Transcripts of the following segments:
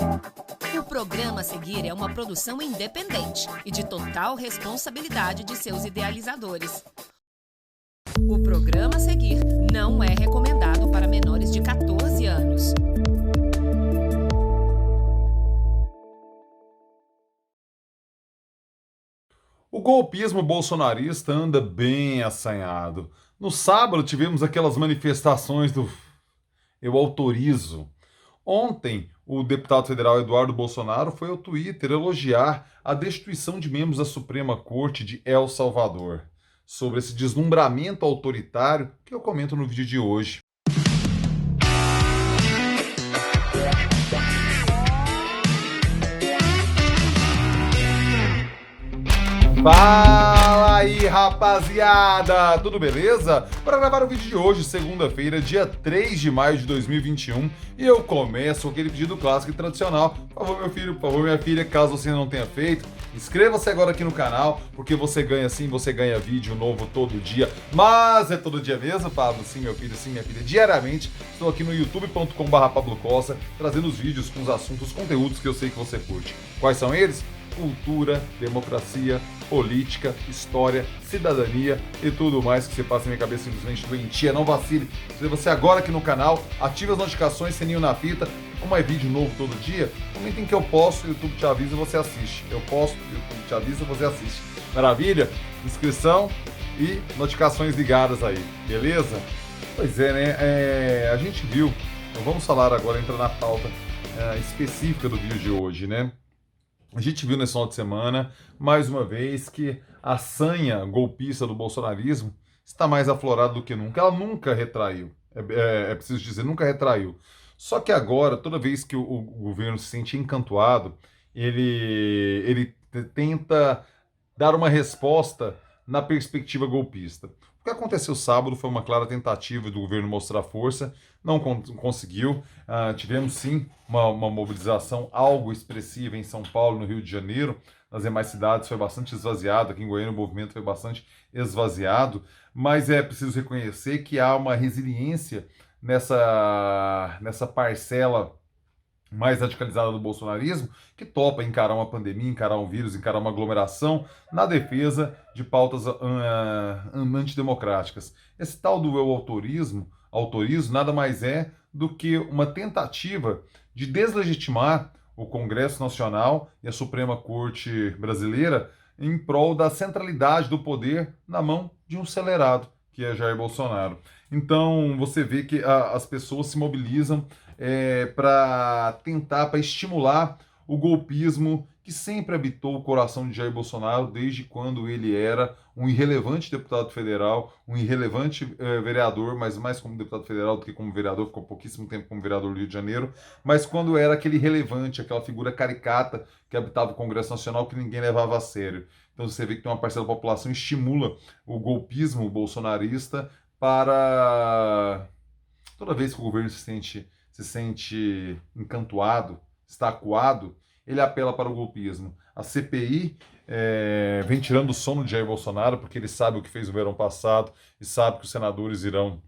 O programa a seguir é uma produção independente e de total responsabilidade de seus idealizadores. O programa a seguir não é recomendado para menores de 14 anos. O golpismo bolsonarista anda bem assanhado. No sábado tivemos aquelas manifestações do eu autorizo. Ontem, o deputado federal Eduardo Bolsonaro foi ao Twitter elogiar a destituição de membros da Suprema Corte de El Salvador. Sobre esse deslumbramento autoritário que eu comento no vídeo de hoje. Fala aí, rapaziada! Tudo beleza? Para gravar o vídeo de hoje, segunda-feira, dia 3 de maio de 2021, e eu começo com aquele pedido clássico e tradicional. Por favor, meu filho, por favor, minha filha, caso você não tenha feito, inscreva-se agora aqui no canal, porque você ganha sim, você ganha vídeo novo todo dia. Mas é todo dia mesmo, Pablo? Sim, meu filho, sim, minha filha. Diariamente, estou aqui no youtube.com/Pablo Costa, trazendo os vídeos com os assuntos, os conteúdos que eu sei que você curte. Quais são eles? Cultura, democracia, política, história, cidadania e tudo mais que você passa na minha cabeça simplesmente doentia. Não vacile, inscreva-se agora aqui no canal, ative as notificações, sininho na fita. Como é vídeo novo todo dia, no momento em que eu posto, o YouTube te avisa e você assiste. Eu posto, o YouTube te avisa e você assiste. Maravilha? Inscrição e notificações ligadas aí, beleza? Pois é, né? A gente viu, então vamos falar agora, entrar na pauta específica do vídeo de hoje, né? A gente viu nesse final de semana, mais uma vez, que a sanha golpista do bolsonarismo está mais aflorada do que nunca. Ela nunca retraiu, é preciso dizer, nunca retraiu. Só que agora, toda vez que o governo se sente encantoado, ele tenta dar uma resposta na perspectiva golpista. O que aconteceu sábado foi uma clara tentativa do governo mostrar força, não conseguiu. Tivemos sim uma mobilização algo expressiva em São Paulo, no Rio de Janeiro. Nas demais cidades foi bastante esvaziado, aqui em Goiânia o movimento foi bastante esvaziado, mas é preciso reconhecer que há uma resiliência nessa parcela mais radicalizada do bolsonarismo, que topa encarar uma pandemia, encarar um vírus, encarar uma aglomeração na defesa de pautas antidemocráticas. Esse tal do autoritarismo nada mais é do que uma tentativa de deslegitimar o Congresso Nacional e a Suprema Corte Brasileira em prol da centralidade do poder na mão de um acelerado, que é Jair Bolsonaro. Então, você vê que as pessoas se mobilizam para estimular o golpismo que sempre habitou o coração de Jair Bolsonaro desde quando ele era um irrelevante deputado federal, um irrelevante vereador, mas mais como deputado federal do que como vereador, ficou pouquíssimo tempo como vereador do Rio de Janeiro, mas quando era aquele relevante, aquela figura caricata que habitava o Congresso Nacional que ninguém levava a sério. Então você vê que tem uma parcela da população que estimula o golpismo bolsonarista para toda vez que o governo se sente encantoado, está acuado, ele apela para o golpismo. A CPI vem tirando o sono de Jair Bolsonaro, porque ele sabe o que fez no verão passado e sabe que os senadores irão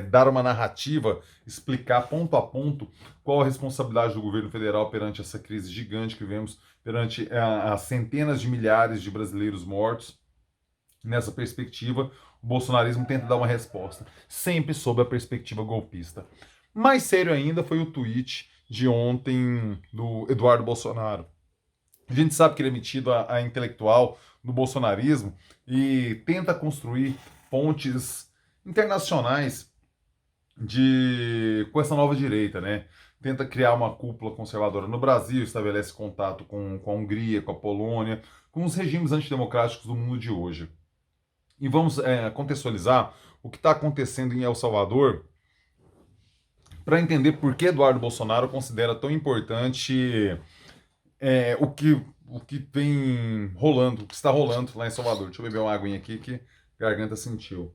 dar uma narrativa, explicar ponto a ponto qual a responsabilidade do governo federal perante essa crise gigante que vemos, perante as centenas de milhares de brasileiros mortos. Nessa perspectiva, o bolsonarismo tenta dar uma resposta, sempre sob a perspectiva golpista. Mais sério ainda foi o tweet de ontem do Eduardo Bolsonaro. A gente sabe que ele é metido a intelectual do bolsonarismo e tenta construir pontes internacionais com essa nova direita, né? Tenta criar uma cúpula conservadora no Brasil, estabelece contato com a Hungria, com a Polônia, com os regimes antidemocráticos do mundo de hoje. E vamos contextualizar o que está acontecendo em El Salvador para entender por que Eduardo Bolsonaro considera tão importante o que vem rolando, o que está rolando lá em Salvador. Deixa eu beber uma aguinha aqui que a garganta sentiu.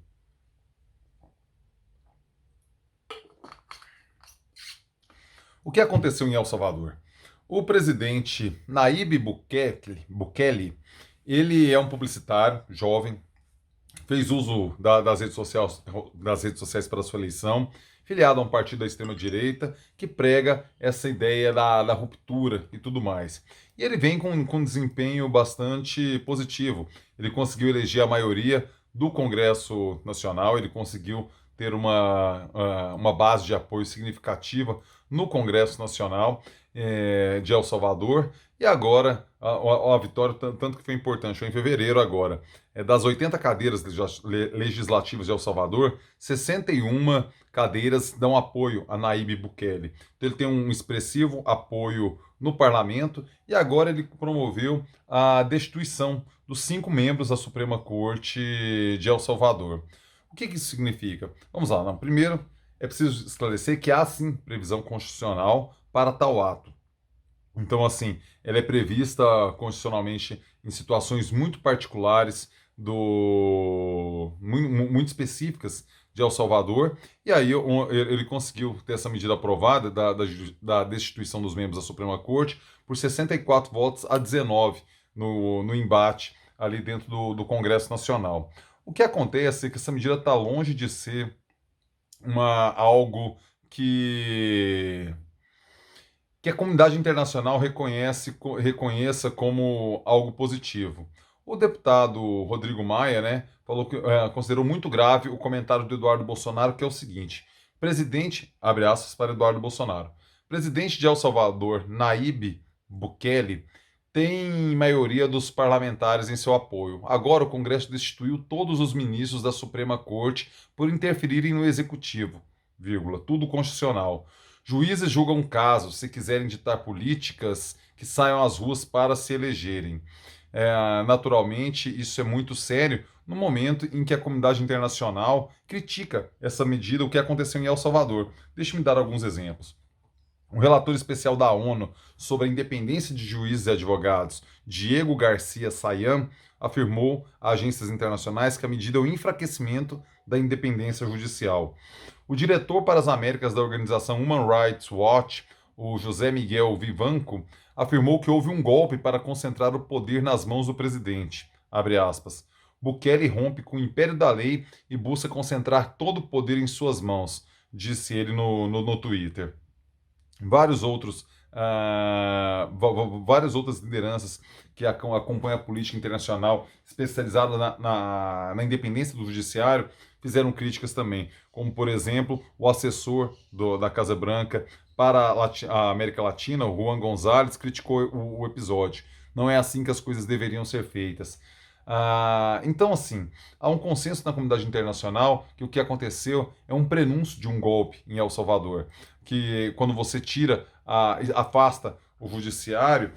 O que aconteceu em El Salvador? O presidente Nayib Bukele, ele é um publicitário jovem, fez uso das redes sociais para sua eleição filiado a um partido da extrema-direita que prega essa ideia da ruptura e tudo mais. E ele vem com um desempenho bastante positivo. Ele conseguiu eleger a maioria do Congresso Nacional, ele conseguiu ter uma base de apoio significativa no Congresso Nacional de El Salvador, e agora a vitória, tanto que foi importante, foi em fevereiro agora, das 80 cadeiras legislativas de El Salvador, 61 cadeiras dão apoio a Nayib Bukele. Então ele tem um expressivo apoio no parlamento, e agora ele promoveu a destituição dos 5 membros da Suprema Corte de El Salvador. O que isso significa? Vamos lá, não. Primeiro, é preciso esclarecer que há sim previsão constitucional para tal ato. Então, assim, ela é prevista constitucionalmente em situações muito particulares, muito específicas de El Salvador, e aí ele conseguiu ter essa medida aprovada da destituição dos membros da Suprema Corte por 64 votos a 19 no embate ali dentro do Congresso Nacional. O que acontece é que essa medida está longe de ser algo que a comunidade internacional reconheça como algo positivo. O deputado Rodrigo Maia, né, falou que considerou muito grave o comentário do Eduardo Bolsonaro, que é o seguinte: presidente, abre aspas para Eduardo Bolsonaro, presidente de El Salvador, Nayib Bukele, tem maioria dos parlamentares em seu apoio. Agora o Congresso destituiu todos os ministros da Suprema Corte por interferirem no Executivo, vírgula, tudo constitucional. Juízes julgam casos, se quiserem ditar políticas, que saiam às ruas para se elegerem. Naturalmente, isso é muito sério no momento em que a comunidade internacional critica essa medida, o que aconteceu em El Salvador. Deixe-me dar alguns exemplos. O relator especial da ONU sobre a independência de juízes e advogados, Diego Garcia Sayam, afirmou a agências internacionais que a medida é o enfraquecimento da independência judicial. O diretor para as Américas da organização Human Rights Watch, o José Miguel Vivanco, afirmou que houve um golpe para concentrar o poder nas mãos do presidente. Abre aspas. Bukele rompe com o império da lei e busca concentrar todo o poder em suas mãos, disse ele no Twitter. Várias outras lideranças que acompanham a política internacional especializada na independência do judiciário fizeram críticas também, como, por exemplo, o assessor da Casa Branca para a América Latina, o Juan González, criticou o episódio. Não é assim que as coisas deveriam ser feitas. Então, assim, há um consenso na comunidade internacional que o que aconteceu é um prenúncio de um golpe em El Salvador, que quando você afasta o judiciário,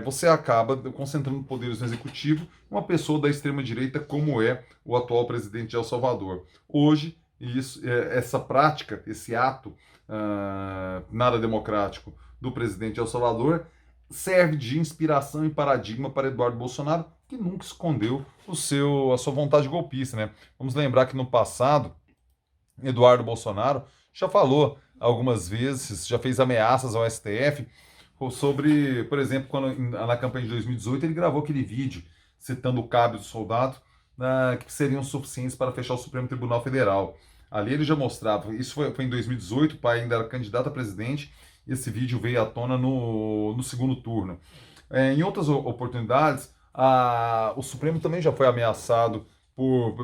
você acaba concentrando poderes no executivo em uma pessoa da extrema-direita como é o atual presidente de El Salvador. Hoje, essa prática, esse ato nada democrático do presidente de El Salvador serve de inspiração e paradigma para Eduardo Bolsonaro, que nunca escondeu a sua vontade golpista, né? Vamos lembrar que no passado, Eduardo Bolsonaro já falou algumas vezes, já fez ameaças ao STF sobre, por exemplo, quando na campanha de 2018 ele gravou aquele vídeo citando o cabo do soldado que seriam suficientes para fechar o Supremo Tribunal Federal. Ali ele já mostrava, isso foi em 2018, o pai ainda era candidato a presidente. Esse vídeo veio à tona no segundo turno. Em outras oportunidades, o Supremo também já foi ameaçado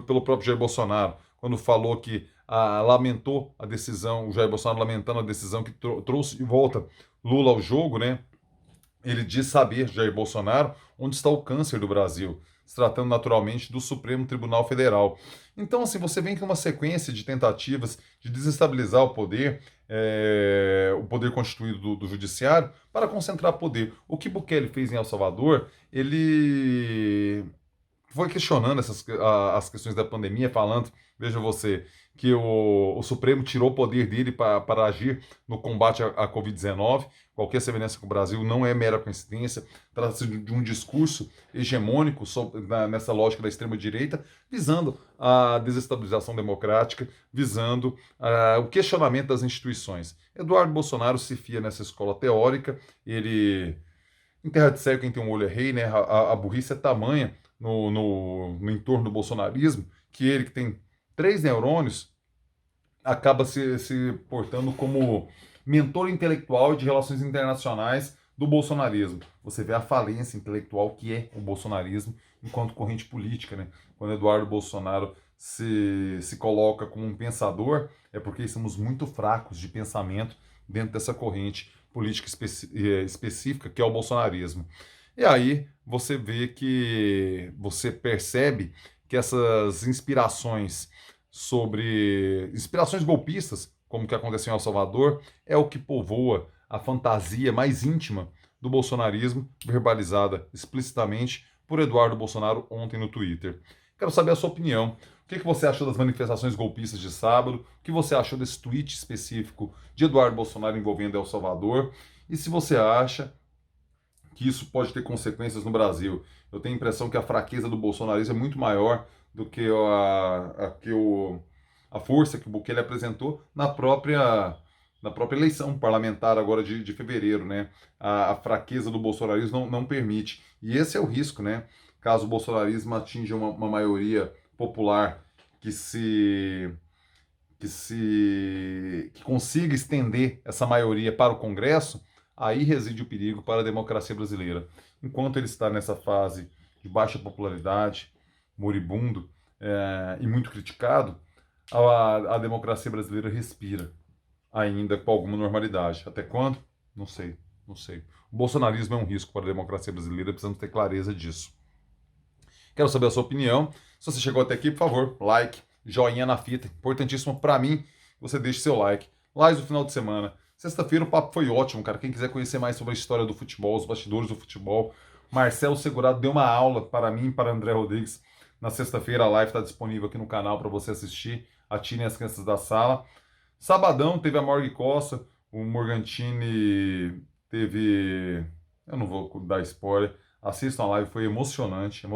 pelo próprio Jair Bolsonaro, quando falou que lamentou a decisão, o Jair Bolsonaro lamentando a decisão que trouxe de volta Lula ao jogo, né? Ele diz saber, Jair Bolsonaro, onde está o câncer do Brasil, se tratando naturalmente do Supremo Tribunal Federal. Então, assim, você vem com uma sequência de tentativas de desestabilizar o poder constituído do judiciário, para concentrar poder. O que Bukele fez em El Salvador, ele foi questionando as questões da pandemia, falando, veja você, que o Supremo tirou o poder dele para agir no combate à Covid-19. Qualquer semelhança com o Brasil não é mera coincidência. Trata-se de um discurso hegemônico nessa lógica da extrema-direita, visando a desestabilização democrática, visando o questionamento das instituições. Eduardo Bolsonaro se fia nessa escola teórica. Ele, em terra de cego, quem tem um olho é rei, né? A burrice é tamanha no entorno do bolsonarismo, que ele, que tem 3 neurônios, acaba se portando como mentor intelectual de relações internacionais do bolsonarismo. Você vê a falência intelectual que é o bolsonarismo enquanto corrente política, né? Quando Eduardo Bolsonaro se coloca como um pensador, é porque estamos muito fracos de pensamento dentro dessa corrente política específica que é o bolsonarismo. E aí você vê que você percebe que essas inspirações inspirações golpistas, como que aconteceu em El Salvador, é o que povoa a fantasia mais íntima do bolsonarismo, verbalizada explicitamente por Eduardo Bolsonaro ontem no Twitter. Quero saber a sua opinião. O que você achou das manifestações golpistas de sábado? O que você achou desse tweet específico de Eduardo Bolsonaro envolvendo El Salvador? E se você acha que isso pode ter consequências no Brasil? Eu tenho a impressão que a fraqueza do bolsonarismo é muito maior do que a força que o Bukele apresentou na própria eleição parlamentar agora de fevereiro, né? A fraqueza do bolsonarismo não permite. E esse é o risco, né? Caso o bolsonarismo atinja uma maioria popular que consiga estender essa maioria para o Congresso, aí reside o perigo para a democracia brasileira. Enquanto ele está nessa fase de baixa popularidade, moribundo e muito criticado, a democracia brasileira respira ainda com alguma normalidade. Até quando? Não sei. O bolsonarismo é um risco para a democracia brasileira, precisamos ter clareza disso. Quero saber a sua opinião. Se você chegou até aqui, por favor, like, joinha na fita. Importantíssimo para mim, você deixe seu like. Lives do final de semana. Sexta-feira o papo foi ótimo, cara. Quem quiser conhecer mais sobre a história do futebol, os bastidores do futebol, Marcelo Segurado deu uma aula para mim e para André Rodrigues. Na sexta-feira a live está disponível aqui no canal para você assistir. Atirem as crianças da sala. Sabadão teve a Morgue Costa, o Morgantini teve... Eu não vou dar spoiler. Assistam a live, foi emocionante.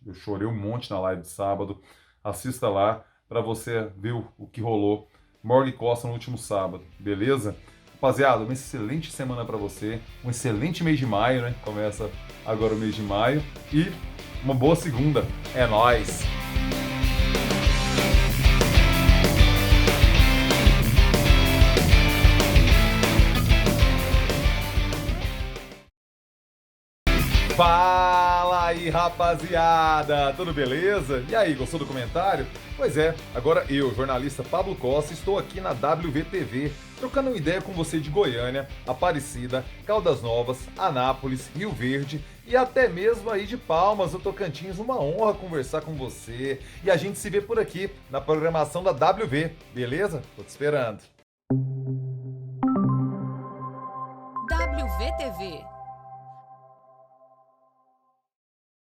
Eu chorei um monte na live de sábado. Assista lá para você ver o que rolou. Morgue Costa no último sábado, beleza? Rapaziada, uma excelente semana para você. Um excelente mês de maio, né? Começa agora o mês de maio. E uma boa segunda. É nóis! Fala aí, rapaziada! Tudo beleza? E aí, gostou do comentário? Pois é, agora eu, jornalista Pablo Costa, estou aqui na WVTV, trocando uma ideia com você de Goiânia, Aparecida, Caldas Novas, Anápolis, Rio Verde e até mesmo aí de Palmas, no Tocantins. Uma honra conversar com você. E a gente se vê por aqui, na programação da WV, beleza? Tô te esperando. WVTV